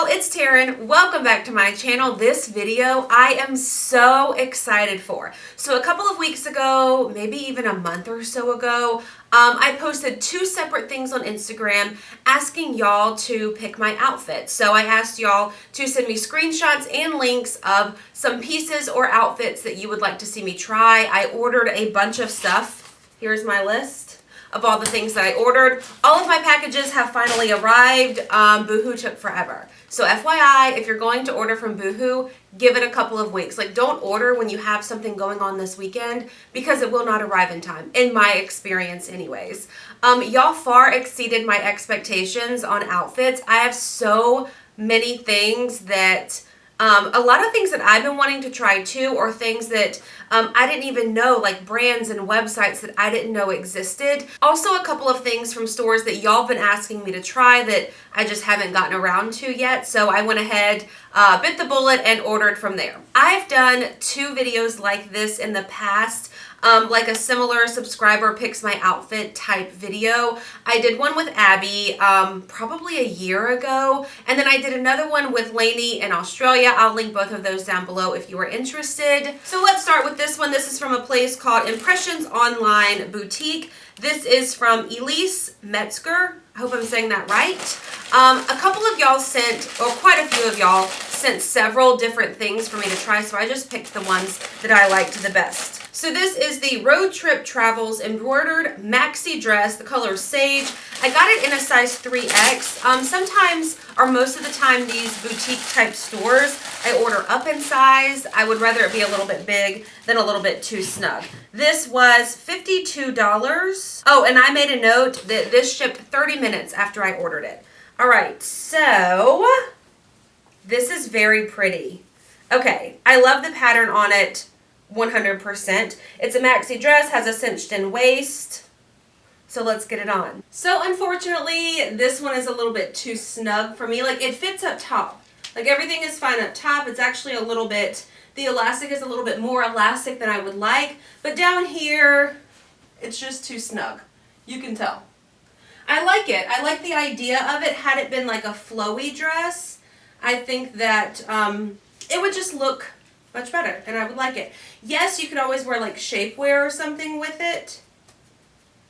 y'all, it's Taren. Welcome back to my channel. This video I am so excited for. So a couple of weeks ago, maybe even a month or so ago, I posted two separate things on Instagram asking y'all to pick my outfit. So I asked y'all to send me screenshots and links of some pieces or outfits that you would like to see me try. I ordered a bunch of stuff. Here's my list of all the things that I ordered. All of my packages have finally arrived. Boohoo took forever. So FYI, if you're going to order from Boohoo, give it a couple of weeks. Like, don't order when you have something going on this weekend because it will not arrive in time, in my experience anyways. Y'all far exceeded my expectations on outfits. I have so many things that a lot of things that I've been wanting to try too, or things that I didn't even know, like brands and websites that I didn't know existed. Also a couple of things from stores that y'all been asking me to try that I just haven't gotten around to yet. So I went ahead, bit the bullet and ordered from there. I've done two videos like this in the past. Like a similar subscriber picks my outfit type video. I did one with Abby probably a year ago, and then I did another one with Lainey in Australia. I'll link both of those down below if you are interested. So let's start with this one. This is from a place called Impressions Online Boutique. This is from Elise Metzger. I hope I'm saying that right. A couple of y'all sent, or quite a few of y'all sent several different things for me to try, so I just picked the ones that I liked the best. So this is the Road Trip Travels embroidered maxi dress. The color is sage. I got it in a size 3X. Sometimes, or most of the time, these boutique type stores, I order up in size. I would rather it be a little bit big than a little bit too snug. This was $52. Oh, and I made a note that this shipped 30 minutes after I ordered it. All right, so this is very pretty. Okay, I love the pattern on it 100%. It's a maxi dress, has a cinched in waist. So let's get it on. So unfortunately, this one is a little bit too snug for me. Like, it fits up top. Like, everything is fine up top. It's actually a little bit, the elastic is a little bit more elastic than I would like. But down here, it's just too snug. You can tell. I like it. I like the idea of it. Had it been like a flowy dress, I think that it would just look much better and I would like it. Yes, you could always wear like shapewear or something with it.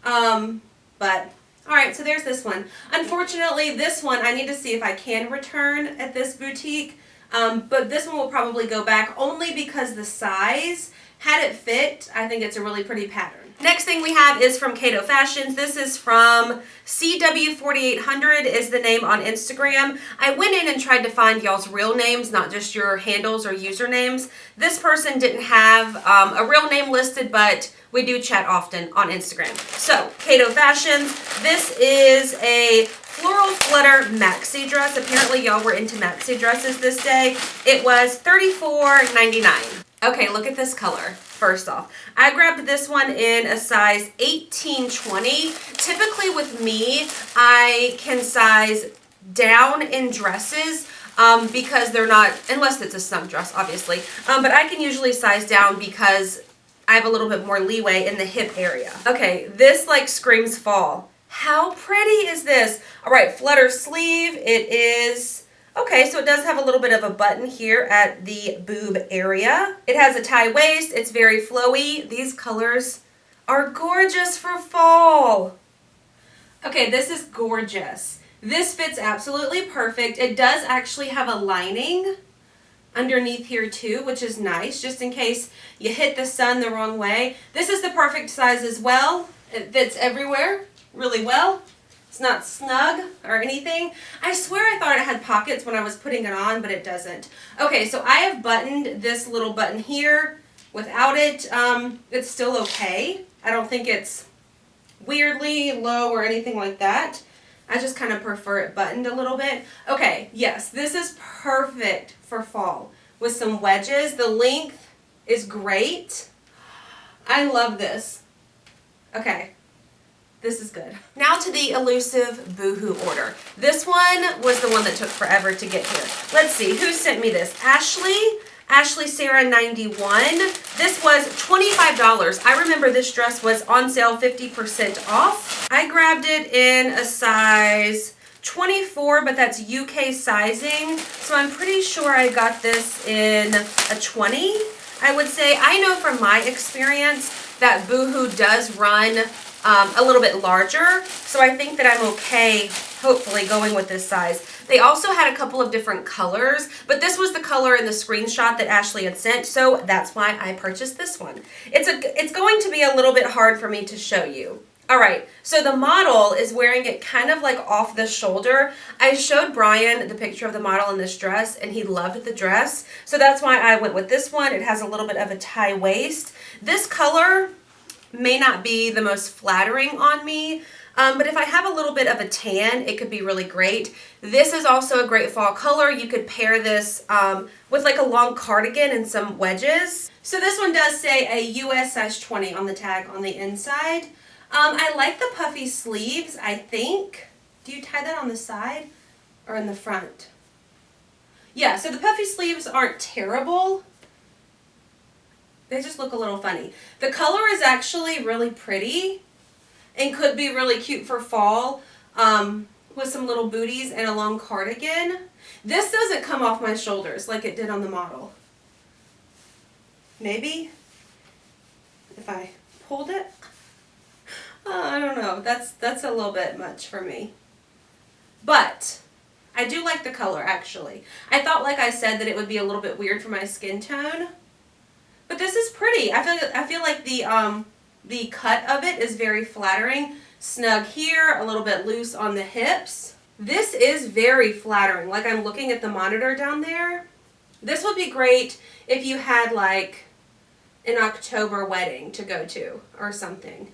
But alright, so there's this one. Unfortunately, this one I need to see if I can return at this boutique. But this one will probably go back only because the size, had it fit, I think it's a really pretty pattern. Next thing we have is from Kato Fashions. This is from CW4800 is the name on Instagram. I went in and tried to find y'all's real names, not just your handles or usernames. This person didn't have a real name listed, but we do chat often on Instagram. So, Kato Fashions, this is a floral flutter maxi dress. Apparently y'all were into maxi dresses this day. It was $34.99. Okay, look at this color. First off, I grabbed this one in a size 18-20. Typically with me, I can size down in dresses because they're not, unless it's a snug dress, obviously. But I can usually size down because I have a little bit more leeway in the hip area. Okay, this like screams fall. How pretty is this? All right, flutter sleeve. It is... Okay, so it does have a little bit of a button here at the boob area. It has a tie waist. It's very flowy. These colors are gorgeous for fall. Okay, this is gorgeous. This fits absolutely perfect. It does actually have a lining underneath here too, which is nice, just in case you hit the sun the wrong way. This is the perfect size as well. It fits everywhere really well. It's not snug or anything. I swear I thought it had pockets when I was putting it on, but it doesn't. Okay, so I have buttoned this little button here. Without it, it's still okay. I don't think it's weirdly low or anything like that. I just kind of prefer it buttoned a little bit. Okay, yes, this is perfect for fall with some wedges. The length is great. I love this. Okay. This is good. Now to the elusive Boohoo order. This one was the one that took forever to get here. Let's see, who sent me this? Ashley Sarah 91. This was $25. I remember this dress was on sale 50% off. I grabbed it in a size 24, but that's UK sizing. So I'm pretty sure I got this in a 20, I would say. I know from my experience that Boohoo does run a little bit larger. So I think that I'm okay, hopefully, going with this size. They also had a couple of different colors, but this was the color in the screenshot that Ashley had sent, so that's why I purchased this one. It's going to be a little bit hard for me to show you. All right, so the model is wearing it kind of like off the shoulder. I showed Brian the picture of the model in this dress, and he loved the dress, so that's why I went with this one. It has a little bit of a tie waist. This color may not be the most flattering on me, but if I have a little bit of a tan, it could be really great. This is also a great fall color. You could pair this with like a long cardigan and some wedges. So this one does say a US size 20 on the tag on the inside. I like the puffy sleeves, I think. Do you tie that on the side or in the front? Yeah, so the puffy sleeves aren't terrible. They just look a little funny. The color is actually really pretty and could be really cute for fall with some little booties and a long cardigan. This doesn't come off my shoulders like it did on the model. Maybe if I pulled it. I don't know. That's a little bit much for me. But I do like the color, actually. I thought, like I said, that it would be a little bit weird for my skin tone. But this is pretty. I feel like the cut of it is very flattering. Snug here, a little bit loose on the hips. This is very flattering. Like, I'm looking at the monitor down there. This would be great if you had like an October wedding to go to or something.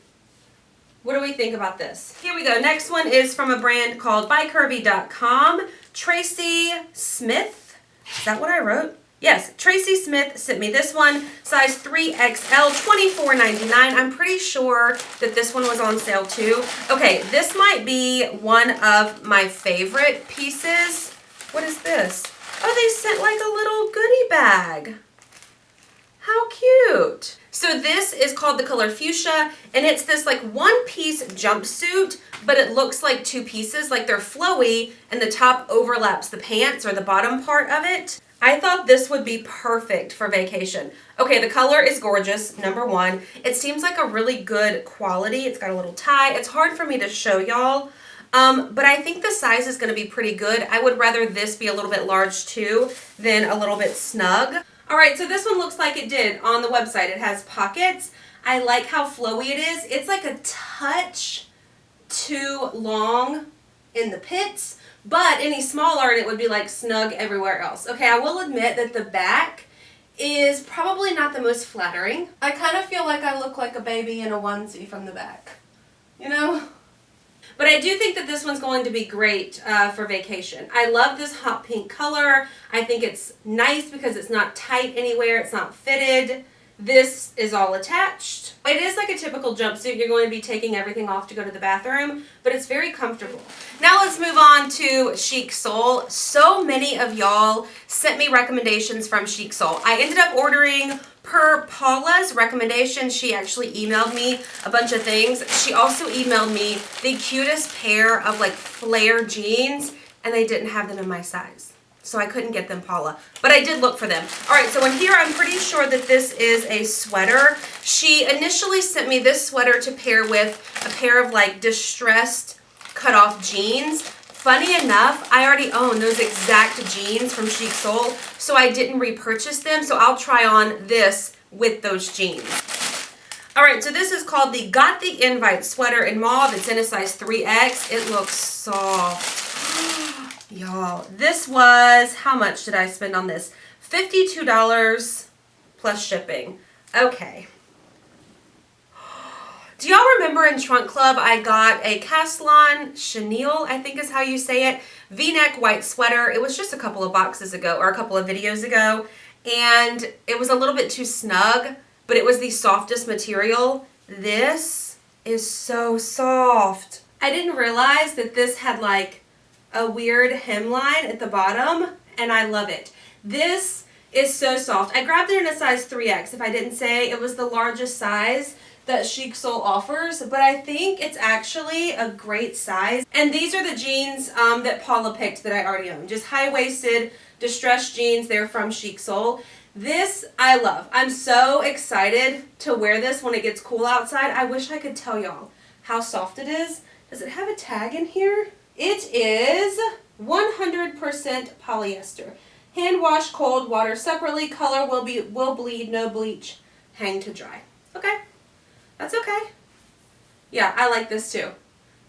What do we think about this? Here we go. Next one is from a brand called BuyCurvy.com. Tracy Smith. Is that what I wrote? Yes, Tracy Smith sent me this one, size 3XL, $24.99. I'm pretty sure that this one was on sale too. Okay, this might be one of my favorite pieces. What is this? Oh, they sent like a little goodie bag. How cute. So this is called the color Fuchsia, and it's this like one-piece jumpsuit, but it looks like two pieces, like they're flowy, and the top overlaps the pants or the bottom part of it. I thought this would be perfect for vacation. Okay, the color is gorgeous, number one. It seems like a really good quality. It's got a little tie. It's hard for me to show y'all, but I think the size is going to be pretty good. I would rather this be a little bit large too than a little bit snug. All right, so this one looks like it did on the website. It has pockets. I like how flowy it is. It's like a touch too long in the pits, but any smaller and it would be like snug everywhere else. Okay, I will admit that the back is probably not the most flattering. I kind of feel like I look like a baby in a onesie from the back, you know? But I do think that this one's going to be great for vacation. I love this hot pink color. I think it's nice because it's not tight anywhere. It's not fitted. This is all attached. It is like a typical jumpsuit. You're going to be taking everything off to go to the bathroom, but it's very comfortable. Now let's move on to Chic Soul. So many of y'all sent me recommendations from Chic Soul. I ended up ordering per Paula's recommendation. She actually emailed me a bunch of things. She also emailed me the cutest pair of like flare jeans, and they didn't have them in my size. So I couldn't get them, Paula, but I did look for them. All right, so in here, I'm pretty sure that this is a sweater. She initially sent me this sweater to pair with a pair of like distressed cut-off jeans. Funny enough, I already own those exact jeans from Chic Soul, so I didn't repurchase them, so I'll try on this with those jeans. All right, so this is called the Got the Invite sweater in mauve. It's in a size 3X. It looks soft. Y'all, this was, how much did I spend on this? $52 plus shipping. Okay. Do y'all remember in Trunk Club I got a Caslon chenille, I think is how you say it, V-neck white sweater. It was just a couple of boxes ago or a couple of videos ago, and it was a little bit too snug, but it was the softest material. This is so soft. I didn't realize that this had like a weird hemline at the bottom, and I love it. This is so soft. I grabbed it in a size 3X. If I didn't say it was the largest size, that Chic Soul offers, but I think it's actually a great size. And these are the jeans that Paula picked that I already own. Just high-waisted, distressed jeans. They're from Chic Soul. This I love. I'm so excited to wear this when it gets cool outside. I wish I could tell y'all how soft it is. Does it have a tag in here? It is 100% polyester. Hand wash cold water separately. Color will bleed, no bleach. Hang to dry. Okay. That's okay. Yeah, I like this too.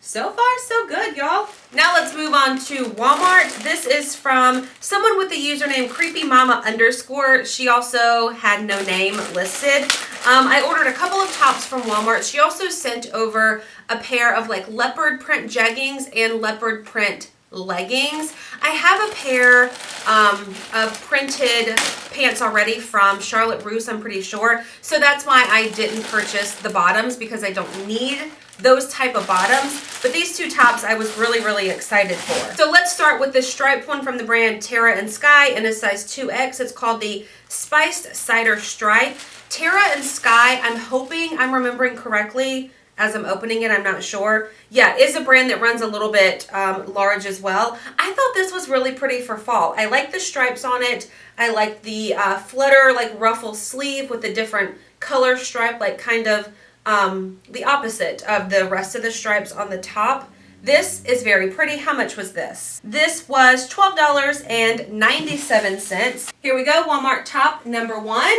So far, so good, y'all. Now let's move on to Walmart. This is from someone with the username creepymama_. She also had no name listed. I ordered a couple of tops from Walmart. She also sent over a pair of like leopard print jeggings and leopard print leggings. I have a pair of printed pants already from Charlotte Russe, I'm pretty sure. So that's why I didn't purchase the bottoms, because I don't need those type of bottoms. But these two tops I was really, really excited for. So let's start with this striped one from the brand Tara and Sky in a size 2X. It's called the Spiced Cider Stripe. Tara and Sky, I'm hoping I'm remembering correctly as I'm opening it. I'm not sure. Yeah, it is a brand that runs a little bit large as well. I thought this was really pretty for fall. I like the stripes on it. I like the flutter, like ruffle sleeve with the different color stripe, like kind of the opposite of the rest of the stripes on the top. This is very pretty. How much was this? This was $12.97. Here we go. Walmart top number 1.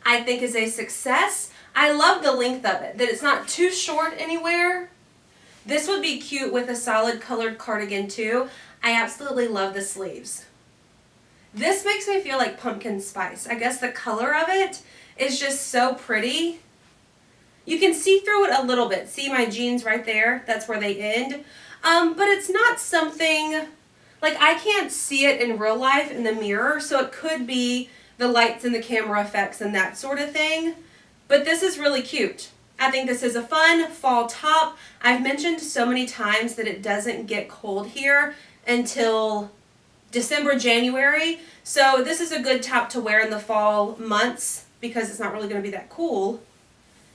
I think is a success. I love the length of it, that it's not too short anywhere. This would be cute with a solid colored cardigan too. I absolutely love the sleeves. This makes me feel like pumpkin spice. I guess the color of it is just so pretty. You can see through it a little bit. See my jeans right there? That's where they end. But it's not something, like I can't see it in real life in the mirror, so it could be the lights and the camera effects and that sort of thing. But this is really cute. I think this is a fun fall top. I've mentioned so many times that it doesn't get cold here until December, January. So this is a good top to wear in the fall months because it's not really going to be that cool.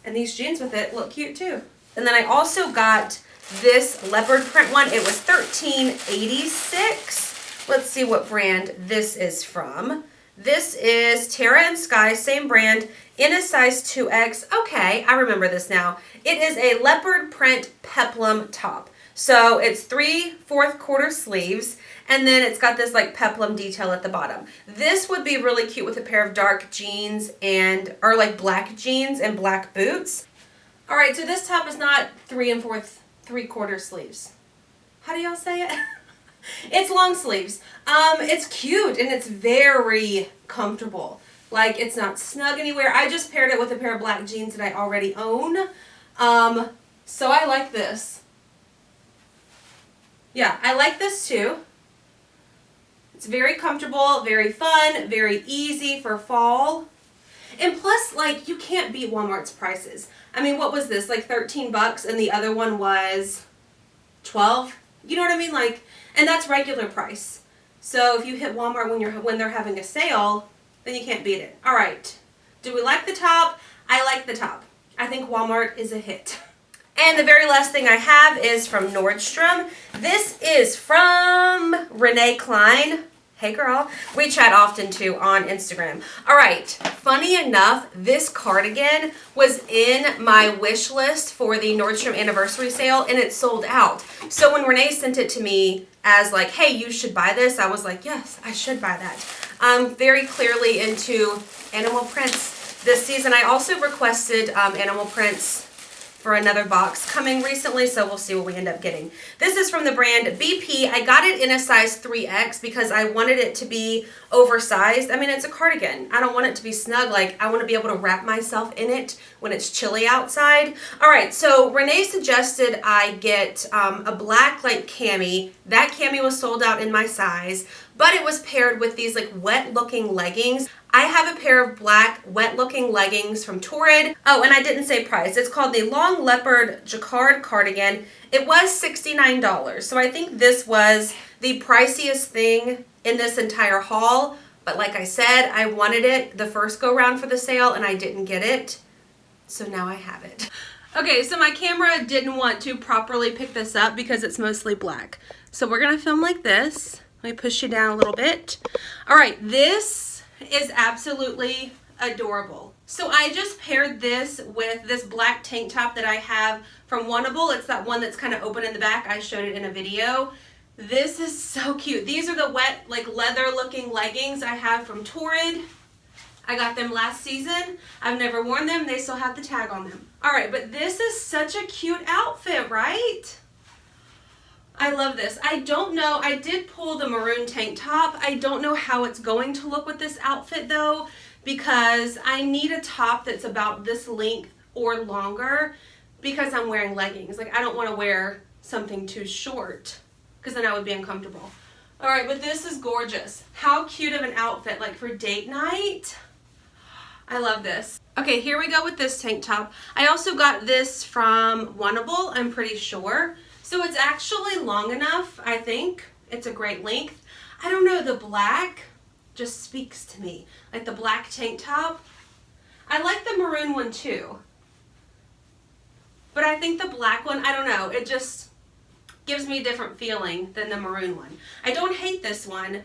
And these jeans with it look cute too. And then I also got this leopard print one. It was $13.86. Let's see what brand this is from. This is Tara and Sky, same brand, in a size 2X. Okay, I remember this now. It is a leopard print peplum top. So it's 3/4 quarter sleeves, and then it's got this like peplum detail at the bottom. This would be really cute with a pair of dark jeans or like black jeans and black boots. All right, so this top is not 3/4 sleeves. How do y'all say it? It's long sleeves. It's cute and it's very comfortable. Like it's not snug anywhere. I just paired it with a pair of black jeans that I already own. So I like this. Yeah, I like this too. It's very comfortable, very fun, very easy for fall. And plus, like, you can't beat Walmart's prices. I mean, what was this? Like 13 bucks and the other one was 12? You know what I mean? Like, and that's regular price. So if you hit Walmart when they're having a sale, then you can't beat it. All right. Do we like the top? I like the top. I think Walmart is a hit. And the very last thing I have is from Nordstrom. This is from Renee Klein. Hey girl. We chat often too on Instagram. All right. Funny enough, this cardigan was in my wish list for the Nordstrom anniversary sale and it sold out. So when Renee sent it to me as like, hey, you should buy this, I was like, yes, I should buy that. I'm very clearly into animal prints this season. I also requested animal prints for another box coming recently, so we'll see what we end up getting. This is from the brand BP. I got it in a size 3X because I wanted it to be oversized. I mean, it's a cardigan. I don't want it to be snug. Like, I want to be able to wrap myself in it when it's chilly outside. All right, so Renee suggested I get a black like cami. That cami was sold out in my size, but it was paired with these like wet looking leggings. I have a pair of black wet looking leggings from Torrid. Oh, and I didn't say price. It's called the Long Leopard Jacquard Cardigan. It was $69. So I think this was the priciest thing in this entire haul. But like I said, I wanted it the first go round for the sale and I didn't get it. So now I have it. Okay, so my camera didn't want to properly pick this up because it's mostly black. So we're gonna film like this. Let me push you down a little bit. All right, this is absolutely adorable. So I just paired this with this black tank top that I have from Wannable. It's that one that's kind of open in the back. I showed it in a video. This is so cute. These are the wet, like leather looking leggings I have from Torrid. I got them last season. I've never worn them. They still have the tag on them. All right, but this is such a cute outfit, right? I love this. I don't know. I did pull the maroon tank top. I don't know how it's going to look with this outfit though, because I need a top that's about this length or longer because I'm wearing leggings. Like, I don't want to wear something too short because then I would be uncomfortable. All right, but this is gorgeous. How cute of an outfit, like for date night. I love this. Okay, here we go with this tank top. I also got this from Wannable, I'm pretty sure. So it's actually long enough, I think. It's a great length. I don't know, the black just speaks to me. Like the black tank top. I like the maroon one too. But I think the black one, I don't know, it just gives me a different feeling than the maroon one. I don't hate this one,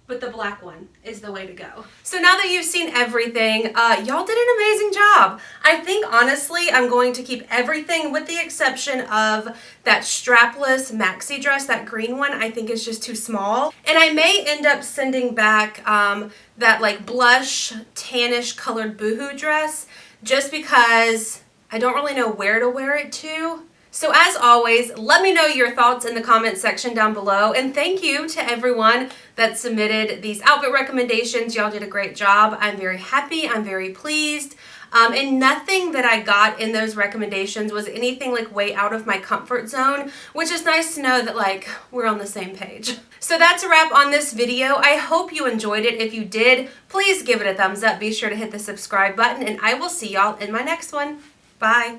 but the black one is the way to go. So now that you've seen everything, y'all did an amazing job. I think honestly, I'm going to keep everything with the exception of that strapless maxi dress, that green one. I think is just too small. And I may end up sending back that like blush, tannish colored boohoo dress just because I don't really know where to wear it to. So as always, let me know your thoughts in the comment section down below. And thank you to everyone that submitted these outfit recommendations. Y'all did a great job. I'm very happy. I'm very pleased. And nothing that I got in those recommendations was anything like way out of my comfort zone, which is nice to know that like we're on the same page. So that's a wrap on this video. I hope you enjoyed it. If you did, please give it a thumbs up. Be sure to hit the subscribe button and I will see y'all in my next one. Bye.